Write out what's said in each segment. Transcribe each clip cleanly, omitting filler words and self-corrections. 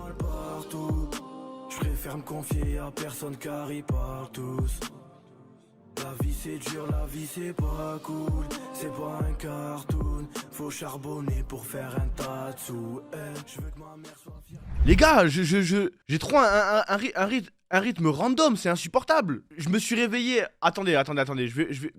mal partout. Je préfère me confier à personne car ils parlent tous. La vie c'est dur, la vie c'est pas cool. C'est pas un cartoon. Faut charbonner pour faire un tas de sous. Je veux que ma mère soit fière. Les gars, j'ai trop un rythme random, c'est insupportable. Je me suis réveillé. Attendez,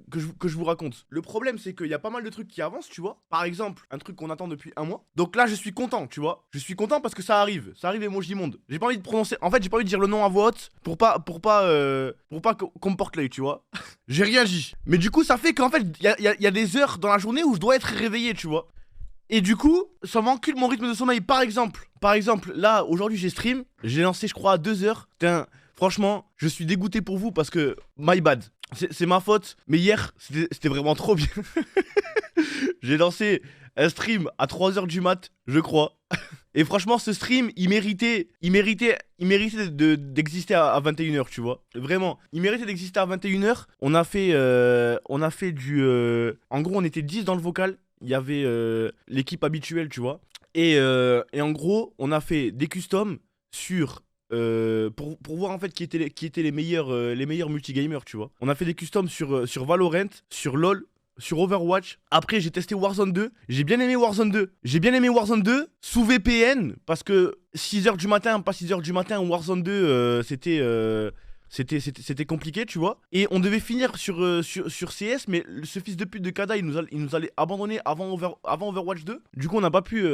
que je vous raconte. Le problème, c'est qu'il y a pas mal de trucs qui avancent, tu vois. Par exemple, un truc qu'on attend depuis un mois. Donc là, je suis content, tu vois. Je suis content parce que ça arrive. Ça arrive Emoji Monde. J'ai pas envie de prononcer. En fait, j'ai pas envie de dire le nom à voix haute pour pas qu'on me porte l'œil, tu vois. J'ai rien dit. Mais du coup, ça fait qu'en fait, il y a des heures dans la journée où je dois être réveillé, tu vois. Et du coup, ça m'encule mon rythme de sommeil. Par exemple, là, aujourd'hui, j'ai stream. J'ai lancé, je crois, à 2h. Putain, franchement, je suis dégoûté pour vous parce que, my bad. C'est ma faute. Mais hier, c'était vraiment trop bien. J'ai lancé un stream à 3h du mat, je crois. Et franchement, ce stream, il méritait d'exister à 21h, tu vois. Vraiment, il méritait d'exister à 21h. On a fait du... En gros, on était 10 dans le vocal. Il y avait l'équipe habituelle, tu vois. Et en gros, on a fait des customs sur... pour voir en fait qui étaient les meilleurs multigamers, tu vois. On a fait des customs sur Valorant, sur LoL, sur Overwatch. Après, j'ai testé Warzone 2. J'ai bien aimé Warzone 2 sous VPN parce que 6h du matin, pas 6h du matin, Warzone 2, c'était compliqué, tu vois. Et on devait finir sur CS, mais ce fils de pute de Kada, il nous allait abandonner avant Overwatch 2. Du coup, on n'a pas pu,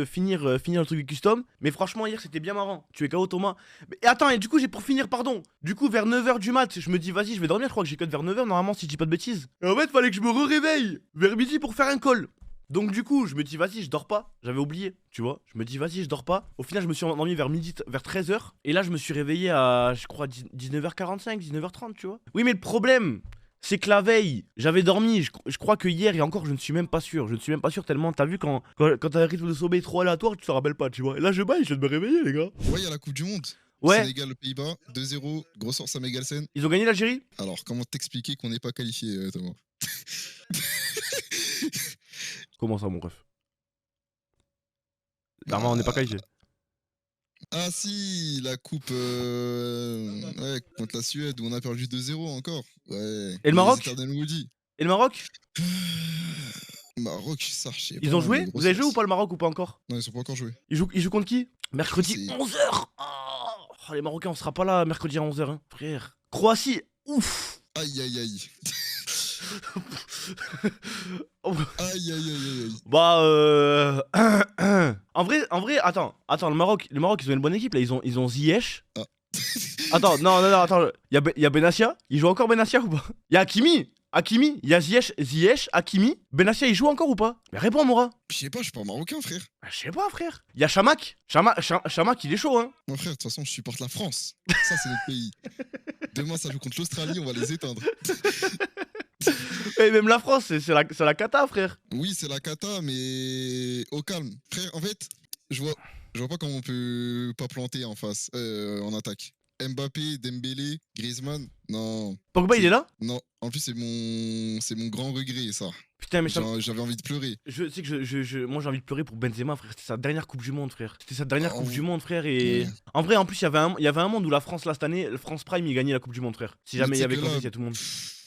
finir le truc du custom. Mais franchement, hier, c'était bien marrant. Tu es KO Thomas. Et attends, et du coup, pour finir, pardon. Du coup, vers 9h du mat, je me dis, vas-y, je vais dormir. Je crois que j'ai cut vers 9h, normalement, si je dis pas de bêtises. Et en fait, fallait que je me réveille vers midi pour faire un call. Donc du coup, je me dis vas-y, je dors pas. J'avais oublié, tu vois. Je me dis vas-y, je dors pas. Au final, je me suis endormi vers 13h. Et là, je me suis réveillé à, je crois, 19h45, 19h30, tu vois. Oui, mais le problème, c'est que la veille, j'avais dormi. Je crois que hier et encore, je ne suis même pas sûr. Je ne suis même pas sûr tellement, t'as vu, quand t'as un rythme de sommeil trop aléatoire, tu te rappelles pas, tu vois. Et là, je baille, je viens de me réveiller, les gars. Ouais, il y a la Coupe du Monde. Ouais. Sénégal, Pays-Bas, 2-0, grosse force à Megalsen. Ils ont gagné l'Algérie? Alors, comment t'expliquer qu'on n'est pas qualifié, Thomas? Comment ça, mon ref? Clairement, on n'est pas qualifié. Ah si, la coupe ouais, contre la Suède où on a perdu 2-0 encore. Ouais. Et le Maroc? Et le Maroc? Maroc, ça, je sais pas. Ils ont joué? Vous avez joué ou pas le Maroc ou pas encore? Non, ils sont pas encore joués. Ils jouent contre qui? Mercredi 11h. Oh, les Marocains, on sera pas là mercredi à 11h, hein, frère. Croatie, ouf. Aïe aïe aïe. Oh. Aïe aïe aïe aïe. Bah en vrai, attends, le Maroc, ils ont une bonne équipe là, ils ont Ziyech. Ah. Attends, non, attends, il y a Benassia, il joue encore Benassia ou pas? Il y a Hakimi, il y a Ziyech, Hakimi. Benassia, il joue encore ou pas? Mais réponds, Mora. Je sais pas, je suis pas marocain, frère. Bah, je sais pas, frère. Il y a Chamak, il est chaud, hein. Mon frère, de toute façon, je supporte la France. Ça, c'est notre pays. Demain, ça joue contre l'Australie, on va les éteindre. Et même la France, c'est la cata, frère. Oui, c'est la cata, mais au calme. Frère, en fait, je vois pas comment on peut pas planter en face, en attaque. Mbappé, Dembélé, Griezmann, non. Pogba, il est là? Non, en plus, c'est mon grand regret, ça. Putain, mais j'avais envie de pleurer. Je sais que moi j'ai envie de pleurer pour Benzema, frère. C'était sa dernière Coupe du Monde, frère. Du Monde, frère. Et en vrai, en plus, il y avait un monde où la France, là, cette année, France Prime, il gagnait la Coupe du Monde, frère. Si jamais il y avait compté, il y a tout le monde.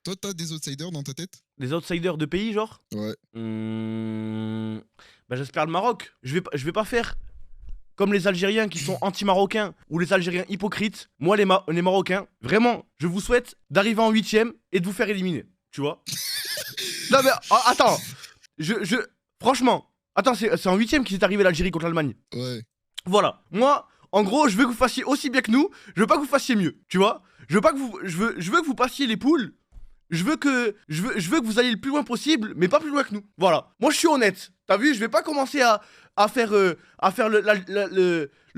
Toi, t'as des outsiders dans ta tête? Des outsiders de pays, genre? Ouais. Bah, j'espère le Maroc. Je vais pas faire comme les Algériens qui sont anti-marocains ou les Algériens hypocrites. Moi, les Marocains, vraiment, je vous souhaite d'arriver en 8ème et de vous faire éliminer. Tu vois? Non, mais attends. Franchement, attends, c'est en 8ème qu'il est arrivé l'Algérie contre l'Allemagne. Ouais. Voilà. Moi, en gros, je veux que vous fassiez aussi bien que nous. Je veux pas que vous fassiez mieux. Tu vois? Je veux que vous passiez les poules. Je veux que vous alliez le plus loin possible, mais pas plus loin que nous. Voilà. Moi, je suis honnête. T'as vu, je vais pas commencer à faire le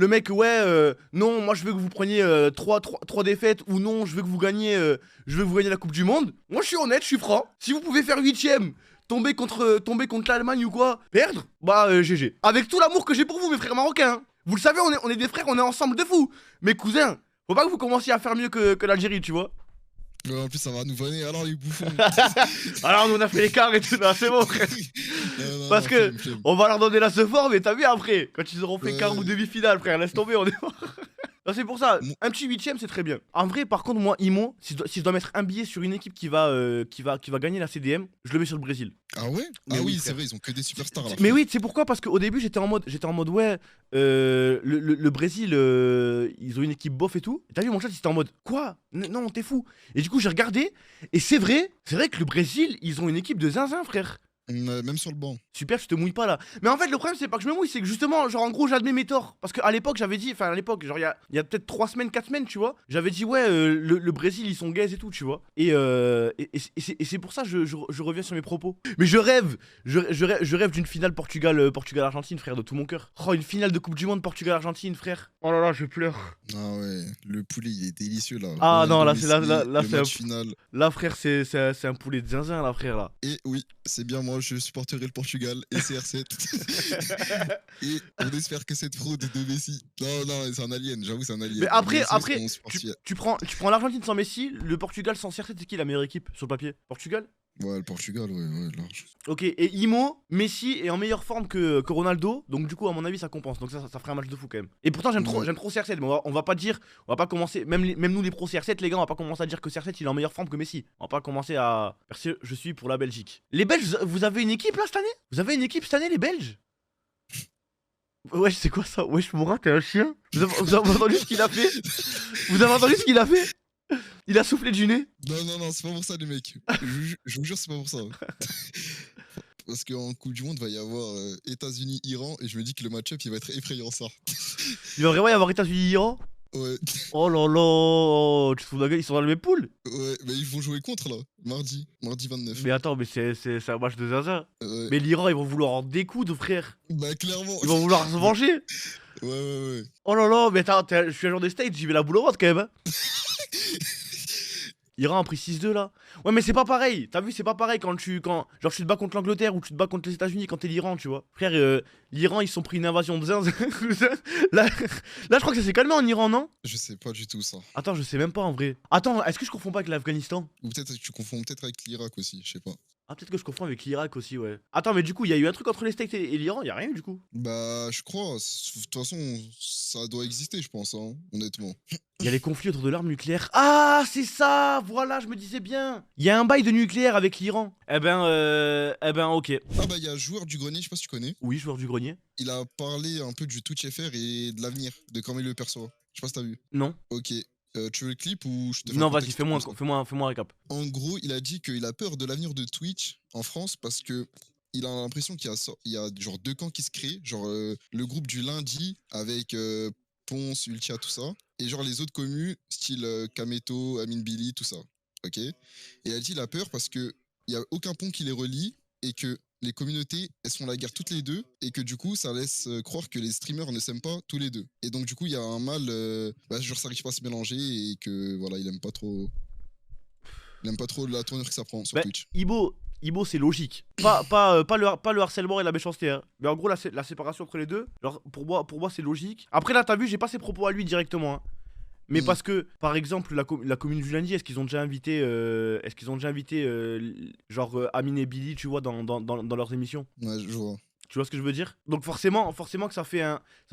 mec, ouais, non, moi je veux que vous preniez 3 défaites, ou non, je veux que vous gagnez la Coupe du Monde. Moi, je suis honnête, je suis franc. Si vous pouvez faire 8ème, tomber contre l'Allemagne ou quoi, perdre, bah GG. Avec tout l'amour que j'ai pour vous, mes frères marocains. Hein. Vous le savez, on est des frères, on est ensemble de fou. Mes cousins, faut pas que vous commenciez à faire mieux que l'Algérie, tu vois. Ouais, en plus, ça va nous vanner. Alors, les bouffons. Alors, nous, on a fait l'écart et tout. Non, c'est bon, frère. Non, Parce que flemme. on va leur donner la sephore, mais t'as vu après, quand ils auront fait Ouais. quart ou demi-finale, frère, laisse tomber, on est mort. Non, c'est pour ça, un petit huitième, c'est très bien. En vrai, par contre, moi, Imo, si je dois mettre un billet sur une équipe qui va gagner la CDM, je le mets sur le Brésil. Ah ouais? Mais Ah oui, oui, c'est frère. vrai, ils ont que des superstars là. Mais oui, tu sais pourquoi? Parce qu'au début, j'étais en mode ouais, le Brésil, ils ont une équipe bof et tout. Et t'as vu, mon chat, il était en mode quoi? Non, t'es fou. Et du coup, j'ai regardé, et c'est vrai que le Brésil, ils ont une équipe de zinzin, frère. Même sur le banc. Super, tu te mouilles pas là. Mais en fait, le problème, c'est pas que je me mouille, c'est que justement, genre, en gros, j'admets mes torts. Parce qu'à l'époque, j'avais dit, enfin, à l'époque, genre, il y a peut-être 3 semaines, 4 semaines, tu vois, j'avais dit, ouais, le Brésil, ils sont gays et tout, tu vois. Et c'est pour ça que je reviens sur mes propos. Mais je rêve d'une finale Portugal-Argentine, frère, de tout mon cœur. Oh, une finale de Coupe du Monde Portugal-Argentine, frère. Oh là là, je pleure. Ah ouais, le poulet, il est délicieux là. Ah non, là, Ronaldo, c'est Messi, là, le c'est match final. là, frère, c'est un poulet de zinzin, là, frère, là. Et oui, c'est bien moi, je supporterai le Portugal et CR7. Et on espère que cette fraude de Messi. Non, c'est un alien, j'avoue, c'est un alien. Mais après, Messi, on supporte tu prends l'Argentine sans Messi, le Portugal sans CR7, c'est qui la meilleure équipe sur le papier? Portugal? Ouais, le Portugal, ouais, large. Ok, et Imo, Messi est en meilleure forme que Ronaldo, donc du coup, à mon avis, ça compense. Donc ça ferait un match de fou quand même. Et pourtant, j'aime trop CR7, mais on va pas dire, on va pas commencer, même nous les pros CR7, les gars, on va pas commencer à dire que CR7 il est en meilleure forme que Messi. On va pas commencer à. Merci, je suis pour la Belgique. Les Belges, vous avez une équipe là cette année? Vous avez une équipe cette année, les Belges? Wesh, c'est quoi ça? Wesh, Moura, t'es un chien? Vous avez entendu ce qu'il a fait? Vous avez entendu ce qu'il a fait? Il a soufflé du nez? Non, c'est pas pour ça, les mecs. Je vous jure, c'est pas pour ça. Parce qu'en Coupe du Monde, il va y avoir États-Unis-Iran et je me dis que le match-up, il va être effrayant, ça. Il va vraiment y avoir États-Unis-Iran? Ouais, Oh là là, tu te fous de la gueule, ils sont dans le même pool? ouais, mais ils vont jouer contre là, mardi 29. Mais attends, mais c'est un match de zinzin. Ouais. Mais l'Iran, ils vont vouloir en découdre, frère. Bah, clairement. Ils vont vouloir se venger. Ouais. Oh là là, mais attends, je suis un joueur des States, j'y vais la boule au ventre quand même. Hein. Iran a pris 6-2 là. Ouais, mais c'est pas pareil. T'as vu, c'est pas pareil quand tu te bats contre l'Angleterre ou tu te bats contre les États-Unis quand t'es l'Iran, tu vois. Frère, l'Iran, ils se sont pris une invasion de zinzin. là, je crois que ça s'est calmé en Iran, non? Je sais pas du tout ça. Attends, je sais même pas en vrai. Attends, est-ce que je confonds pas avec l'Afghanistan? Ou peut-être que tu confonds peut-être avec l'Irak aussi, je sais pas. Ah, peut-être que je confonds avec l'Irak aussi, ouais. Attends, mais du coup, il y a eu un truc entre les States et l'Iran, y a rien du coup. Bah, je crois. De toute façon, ça doit exister, je pense, hein, honnêtement. Il y a les conflits autour de l'arme nucléaire. Ah, c'est ça. Voilà, je me disais bien. Il y a un bail de nucléaire avec l'Iran. Eh ben, ok. Ah bah, il y a Joueur du Grenier, je sais pas si tu connais. Oui, joueur du grenier. Il a parlé un peu du Twitch FR et de l'avenir, de comment il le perçoit. Je sais pas si t'as vu. Non. Ok. Tu veux le clip ou je te fais un Non, vas-y, contexte fais-moi comme ça un récap. En gros, il a dit qu'il a peur de l'avenir de Twitch en France parce que il a l'impression il y a genre 2 camps qui se créent, genre le groupe du lundi avec Ponce, Ultia, tout ça, et genre les autres communes, style Kameto, Amin Billy, tout ça. Ok. Et il a dit il a peur parce que il y a aucun pont qui les relie et que les communautés, elles sont la guerre toutes les deux et que du coup, ça laisse croire que les streamers ne s'aiment pas tous les deux. Et donc du coup, il y a un mal, genre ça n'arrive pas à se mélanger et que voilà, il aime pas trop la tournure que ça prend sur Bah, Twitch. Ibo, c'est logique. Pas le harcèlement et la méchanceté. Hein. Mais en gros, la séparation entre les deux, genre, pour moi c'est logique. Après, là, t'as vu, j'ai pas ses propos à lui directement. Hein. Mais parce que, par exemple, la commune du lundi, est-ce qu'ils ont déjà invité, Amine et Billy, tu vois, dans leurs émissions? Ouais, je vois. Tu vois ce que je veux dire? Donc forcément que ça fait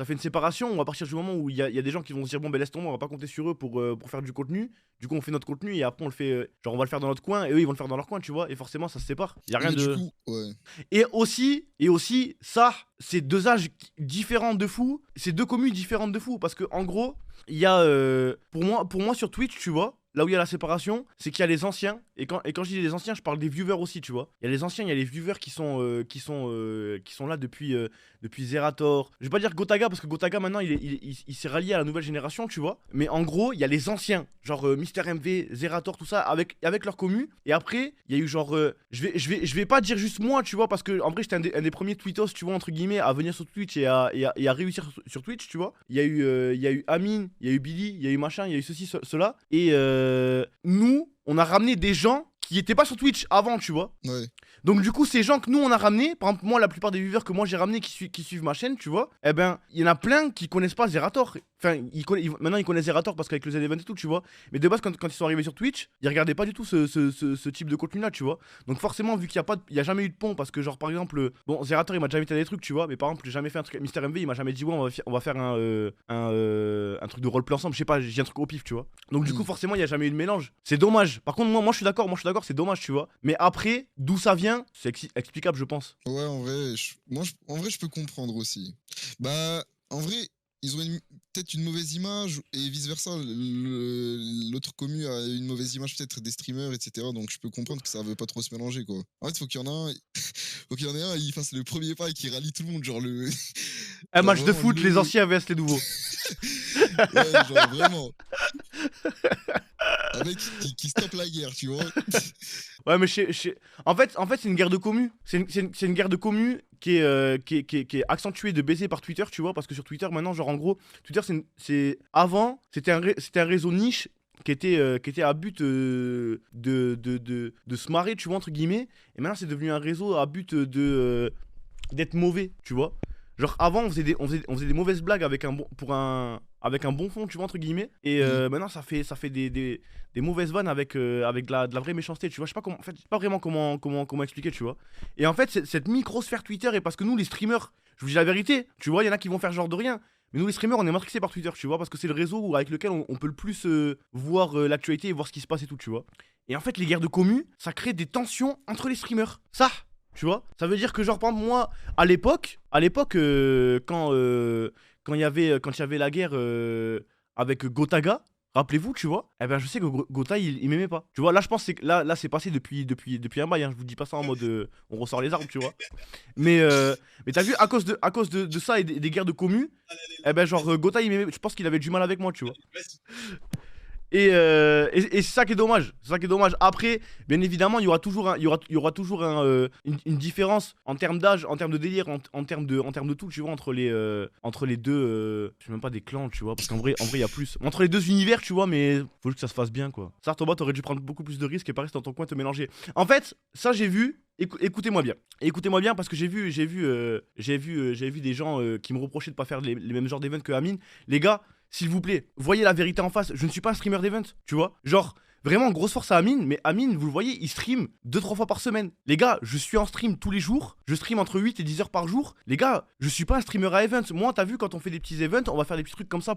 une séparation. À partir du moment où il y a des gens qui vont se dire bon ben laisse tomber, on va pas compter sur eux pour faire du contenu. Du coup on fait notre contenu et après on le fait, genre on va le faire dans notre coin et eux ils vont le faire dans leur coin, tu vois. Et forcément ça se sépare. Il y a rien Mais de. du coup, ouais. Et aussi ça, c'est 2 âges différents de fou. C'est 2 communes différentes de fou parce que en gros il y a pour moi sur Twitch, tu vois. Là où il y a la séparation, c'est qu'il y a les anciens. Et quand je dis les anciens, je parle des viewers aussi, tu vois. Il y a les anciens, il y a les viewers qui sont là depuis Zerator. Je vais pas dire Gotaga parce que Gotaga maintenant il s'est rallié à la nouvelle génération, tu vois. Mais en gros, il y a les anciens, genre Mister MV, Zerator, tout ça, avec leur commu. Et après, il y a eu genre, je vais pas dire juste moi, tu vois, parce que en vrai j'étais un des premiers tweetos, tu vois, entre guillemets, à venir sur Twitch et à réussir sur Twitch, tu vois. Il y a eu Amine, il y a eu Billy, il y a eu machin, il y a eu ceci, cela. Et nous, on a ramené des gens qui étaient pas sur Twitch avant, tu vois. Ouais. Donc du coup, ces gens que nous on a ramenés, par exemple moi la plupart des viewers que moi j'ai ramenés qui suivent ma chaîne, tu vois, eh ben il y en a plein qui connaissent pas Zerator. Enfin, maintenant ils connaissent Zerator parce qu'avec le Z-Event et tout, tu vois. Mais de base quand ils sont arrivés sur Twitch, ils regardaient pas du tout ce type de contenu là, tu vois. Donc forcément vu qu'il y a jamais eu de pont parce que genre par exemple, bon Zerator il m'a déjà invité à des trucs, tu vois, mais par exemple j'ai jamais fait un truc avec Mister MV, il m'a jamais dit ouais on va faire un truc de roleplay ensemble, je sais pas, j'ai un truc au pif, tu vois. Donc du coup forcément il y a jamais eu de mélange. C'est dommage. Par contre moi je suis d'accord, c'est dommage, tu vois. Mais après d'où ça vient, c'est explicable je pense. Ouais, en vrai, en vrai, je peux comprendre aussi. Bah, en vrai, ils ont peut-être une mauvaise image et vice-versa. L'autre commu a une mauvaise image peut-être des streamers, etc. Donc je peux comprendre que ça veut pas trop se mélanger, quoi. En fait, faut qu'il y en ait un, il fasse le premier pas et qu'il rallie tout le monde, genre le... Un genre match de vraiment foot, les anciens vs les nouveaux. Ouais, genre vraiment. Un mec qui stoppe la guerre, tu vois. Ouais, mais en fait c'est une guerre de commu. C'est une guerre de commu qui est accentuée de baiser par Twitter, tu vois. Parce que sur Twitter, maintenant, genre en gros, Twitter, avant, c'était un réseau niche qui était à but de se marrer, tu vois, entre guillemets. Et maintenant, c'est devenu un réseau à but d'être mauvais, tu vois. Genre avant, on faisait des mauvaises blagues avec un bon fond, tu vois, entre guillemets. Et maintenant, ça fait des mauvaises vannes avec de la vraie méchanceté, tu vois. Je sais pas comment, en fait, je sais pas vraiment comment expliquer, tu vois. Et en fait, cette microsphère Twitter, et parce que nous, les streamers, je vous dis la vérité, tu vois, il y en a qui vont faire genre de rien. Mais nous, les streamers, on est matrixés par Twitter, tu vois, parce que c'est le réseau avec lequel on peut le plus voir l'actualité et voir ce qui se passe et tout, tu vois. Et en fait, les guerres de commu, ça crée des tensions entre les streamers. Ça, tu vois, ça veut dire que genre par exemple moi à l'époque quand il y avait la guerre avec Gotaga, rappelez-vous, tu vois, eh ben je sais que Gota il m'aimait pas, tu vois. Là je pense que là c'est passé depuis un bail, hein. Je vous dis pas ça en mode on ressort les armes, tu vois. Mais t'as vu à cause de ça et des guerres de commu, eh ben genre Gota il m'aimait, je pense qu'il avait du mal avec moi, tu vois. Et c'est ça qui est dommage. C'est ça qui est dommage. Après, bien évidemment, il y aura toujours une différence en termes d'âge, en termes de délire, en termes de tout, tu vois, entre les deux. Je sais même pas des clans, tu vois, parce qu'en vrai, il y a plus. Entre les deux univers, tu vois, mais faut juste que ça se fasse bien, quoi. Ça, Thomas, t'aurais dû prendre beaucoup plus de risques et pas rester dans ton coin te mélanger. En fait, ça, j'ai vu. Écoutez-moi bien parce que j'ai vu des gens qui me reprochaient de pas faire les mêmes genres d'events que Amine. Les gars, s'il vous plaît, voyez la vérité en face. Je ne suis pas un streamer d'event, tu vois. Genre, vraiment, grosse force à Amine. Mais Amine, vous le voyez, il stream 2-3 fois par semaine. Les gars, je suis en stream tous les jours. Je stream entre 8 et 10 heures par jour. Les gars, je suis pas un streamer à event. Moi, t'as vu, quand on fait des petits events, on va faire des petits trucs comme ça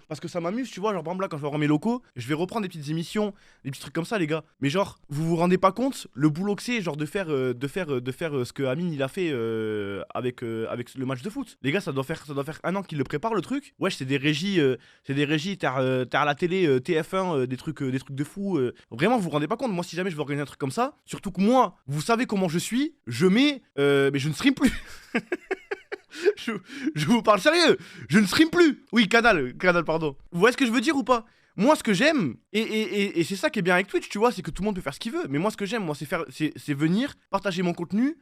parce que ça m'amuse, tu vois. Genre, par exemple, là, quand je vais voir mes locaux, je vais reprendre des petites émissions, des petits trucs comme ça, les gars. Mais genre, vous vous rendez pas compte le boulot que c'est, genre, de faire ce que Amine il a fait avec le match de foot. Les gars, ça doit faire 1 an qu'il le prépare, le truc. Wesh, c'est des régies, t'as à la télé, TF1, des trucs de fou. Vraiment, vous vous rendez pas compte. Moi, si jamais je veux organiser un truc comme ça, surtout que moi, vous savez comment je suis, je mets, mais je ne stream plus. je vous parle sérieux, je ne stream plus. Oui, Canal, pardon. Vous voyez ce que je veux dire ou pas? Moi, ce que j'aime, et c'est ça qui est bien avec Twitch, tu vois, c'est que tout le monde peut faire ce qu'il veut. Mais moi, ce que j'aime, c'est venir, partager mon contenu,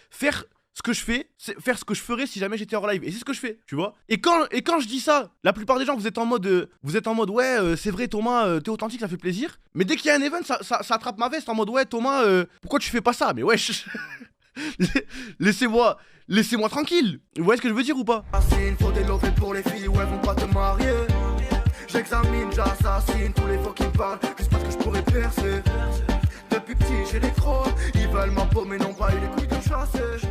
faire ce que je fais, c'est faire ce que je ferais si jamais j'étais hors live. Et c'est ce que je fais, tu vois. Et quand je dis ça, la plupart des gens, vous êtes en mode ouais, c'est vrai, Thomas, t'es authentique, ça fait plaisir. Mais dès qu'il y a un event, ça attrape ma veste en mode ouais, Thomas, pourquoi tu fais pas ça? Mais ouais, laissez-moi tranquille. Vous voyez ce que je veux dire ou pas? Faut des lovés pour les filles, ouais, vont pas te marier. J'examine, j'assassine tous les faux qui me parlent, juste parce que je pourrais percer. Depuis petit, j'ai les crocs, ils veulent ma peau, mais n'ont pas eu les couilles de chasser.